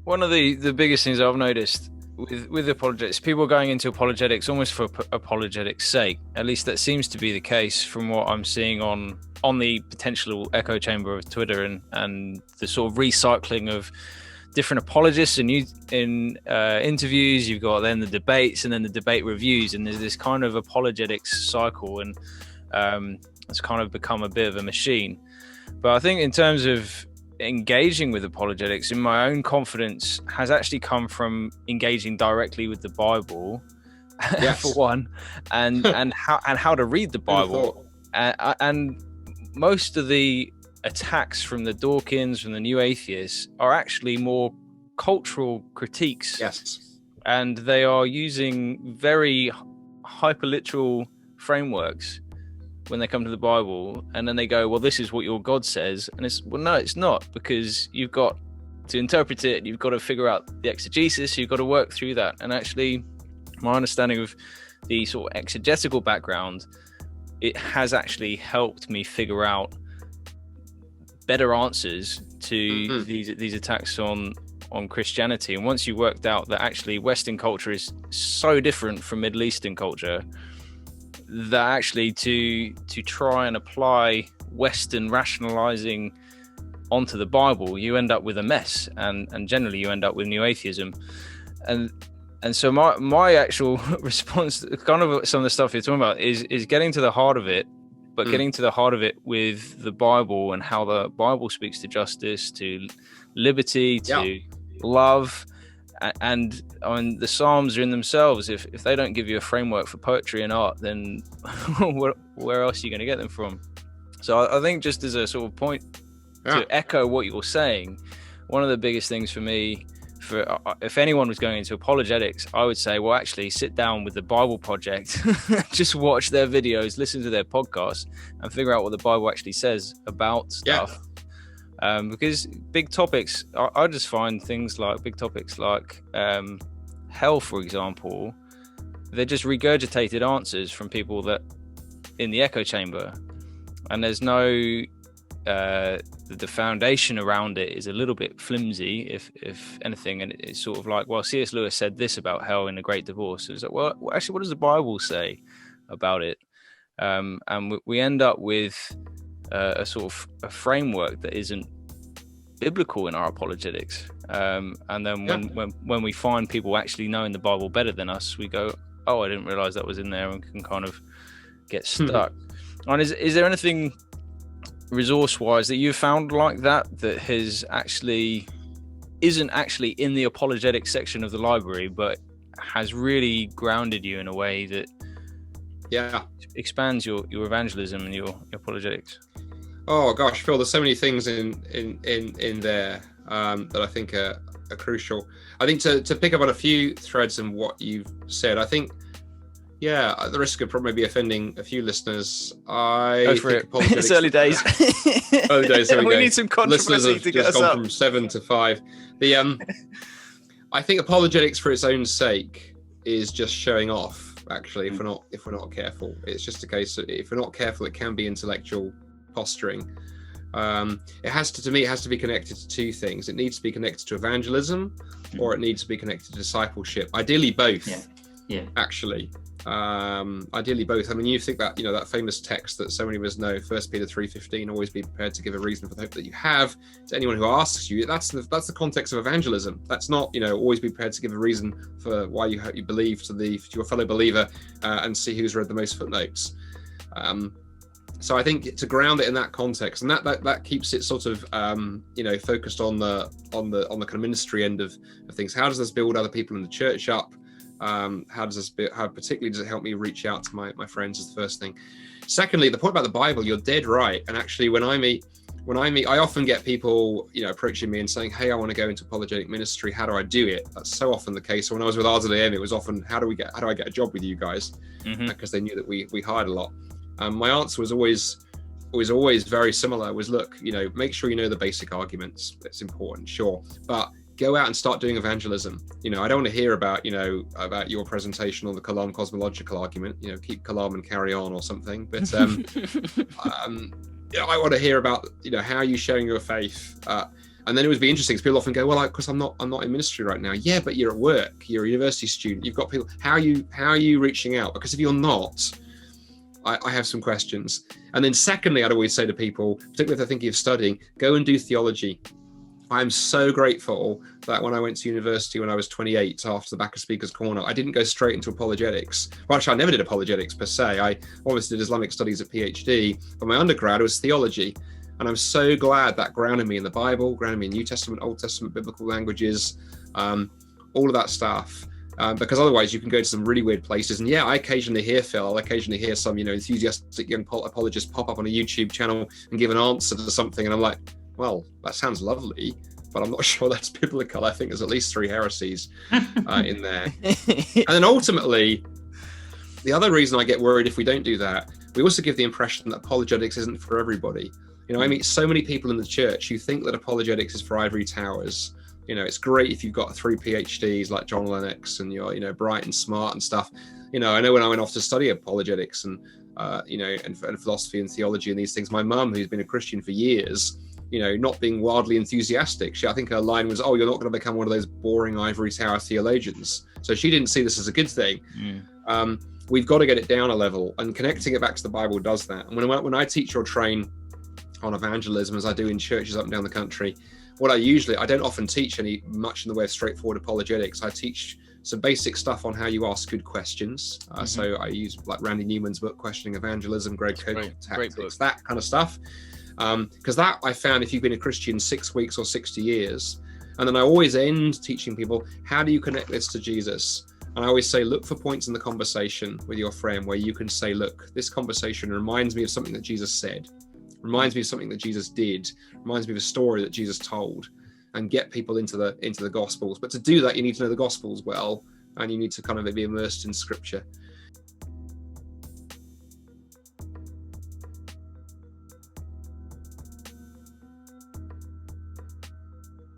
one of the biggest things I've noticed with apologetics, people are going into apologetics almost for apologetics' sake. At least that seems to be the case from what I'm seeing on the potential echo chamber of Twitter and the sort of recycling of different apologists and in interviews. You've got then the debates and then the debate reviews, and there's this kind of apologetics cycle, and it's kind of become a bit of a machine. But I think in terms of engaging with apologetics, in my own confidence has actually come from engaging directly with the Bible, yes. for one, and how to read the Bible, and most of the attacks from the Dawkins, from the new atheists, are actually more cultural critiques. Yes, and they are using very hyperliteral frameworks when they come to the Bible, and then they go, well, this is what your God says, and it's, well, no, it's not, because you've got to interpret it, you've got to figure out the exegesis, you've got to work through that. And actually, my understanding of the sort of exegetical background, it has actually helped me figure out better answers to these attacks on Christianity. And once you worked out that actually Western culture is so different from Middle Eastern culture, that actually to try and apply Western rationalizing onto the Bible, you end up with a mess, and generally you end up with new atheism. And so my actual response, kind of some of the stuff you're talking about, is getting to the heart of it, but getting to the heart of it with the Bible and how the Bible speaks to justice, to liberty, to love. And I mean, the Psalms are in themselves. If they don't give you a framework for poetry and art, then where else are you going to get them from? So I think, just as a sort of point to echo what you're saying, one of the biggest things for me, if anyone was going into apologetics, I would say, well, actually sit down with the Bible Project, just watch their videos, listen to their podcasts, and figure out what the Bible actually says about stuff. Because big topics, I just find things like big topics like hell, for example, they're just regurgitated answers from people that in the echo chamber, and there's no the foundation around it is a little bit flimsy, if anything. And it's sort of like, well, C.S. Lewis said this about hell in The Great Divorce. It's like, well, actually, what does the Bible say about it? And we end up with a sort of a framework that isn't biblical in our apologetics, and then when we find people actually knowing the Bible better than us, we go, oh, I didn't realize that was in there, and can kind of get stuck. And is there anything resource wise that you've found like that isn't actually in the apologetics section of the library, but has really grounded you in a way that expands your evangelism and your apologetics? Oh gosh, Phil, there's so many things in there that I think are crucial. I think to pick up on a few threads in what you've said, I think, at the risk of probably offending a few listeners, Go for it. It's early days. Early days. We need some controversy to get us up. From 7 to 5. I think apologetics for its own sake is just showing off. Actually, if we're not careful, it's just a case of, if we're not careful, it can be intellectual posturing. It has to be connected to two things. It needs to be connected to evangelism, or it needs to be connected to discipleship. Ideally both. Actually, ideally both. I mean, you think that, that famous text that so many of us know, 1 Peter 3:15, always be prepared to give a reason for the hope that you have to anyone who asks you. That's the context of evangelism. That's not, always be prepared to give a reason for why you believe to your fellow believer, and see who's read the most footnotes. So I think to ground it in that context, and that keeps it sort of focused on the kind of ministry end of things. How does this build other people in the church up? How particularly does it help me reach out to my friends, is the first thing. Secondly, the point about the Bible, you're dead right. And actually, when I meet, I often get people, approaching me and saying, "Hey, I want to go into apologetic ministry. How do I do it?" That's so often the case. So when I was with RZAM, it was often, how do I get a job with you guys? Because they knew that we hired a lot. My answer was always very similar. Was, look, make sure you know the basic arguments. It's important, sure, but go out and start doing evangelism. I don't want to hear about your presentation on the Kalam cosmological argument. Keep Kalam and carry on or something. But I want to hear about how you're sharing your faith. And then it would be interesting because people often go, well, because I'm not in ministry right now. Yeah, but you're at work, you're a university student, you've got people. How are you reaching out? Because if you're not, I have some questions. And then secondly, I'd always say to people, particularly if they're thinking of studying, go and do theology. I'm so grateful that when I went to university when I was 28 after the back of Speaker's Corner, I didn't go straight into apologetics. Well, actually, I never did apologetics per se. I obviously did Islamic studies at PhD, but my undergrad was theology. And I'm so glad that grounded me in the Bible, grounded me in New Testament, Old Testament, biblical languages, all of that stuff. Because otherwise you can go to some really weird places. And yeah, I occasionally hear, Phil, I'll occasionally hear some, enthusiastic young apologist pop up on a YouTube channel and give an answer to something. And I'm like, well, that sounds lovely, but I'm not sure that's biblical. I think there's at least 3 heresies in there. And then ultimately, the other reason I get worried if we don't do that, we also give the impression that apologetics isn't for everybody. I meet so many people in the church who think that apologetics is for ivory towers. It's great if you've got 3 PhDs like John Lennox and you're, bright and smart and stuff. I know when I went off to study apologetics and, and philosophy and theology and these things, my mum, who's been a Christian for years, not being wildly enthusiastic. I think her line was, oh, you're not going to become one of those boring ivory tower theologians. So she didn't see this as a good thing. We've got to get it down a level, and connecting it back to the Bible does that. And when I teach or train on evangelism, as I do in churches up and down the country, I don't often teach much in the way of straightforward apologetics. I teach some basic stuff on how you ask good questions. So I use like Randy Newman's book, Questioning Evangelism, Greg Koch Tactics, that kind of stuff. Because that I found, if you've been a Christian 6 weeks or 60 years, and then I always end teaching people, how do you connect this to Jesus? And I always say, look for points in the conversation with your friend where you can say, look, this conversation reminds me of something that Jesus said, reminds me of something that Jesus did, reminds me of a story that Jesus told, and get people into the Gospels. But to do that, you need to know the Gospels well, and you need to kind of be immersed in Scripture.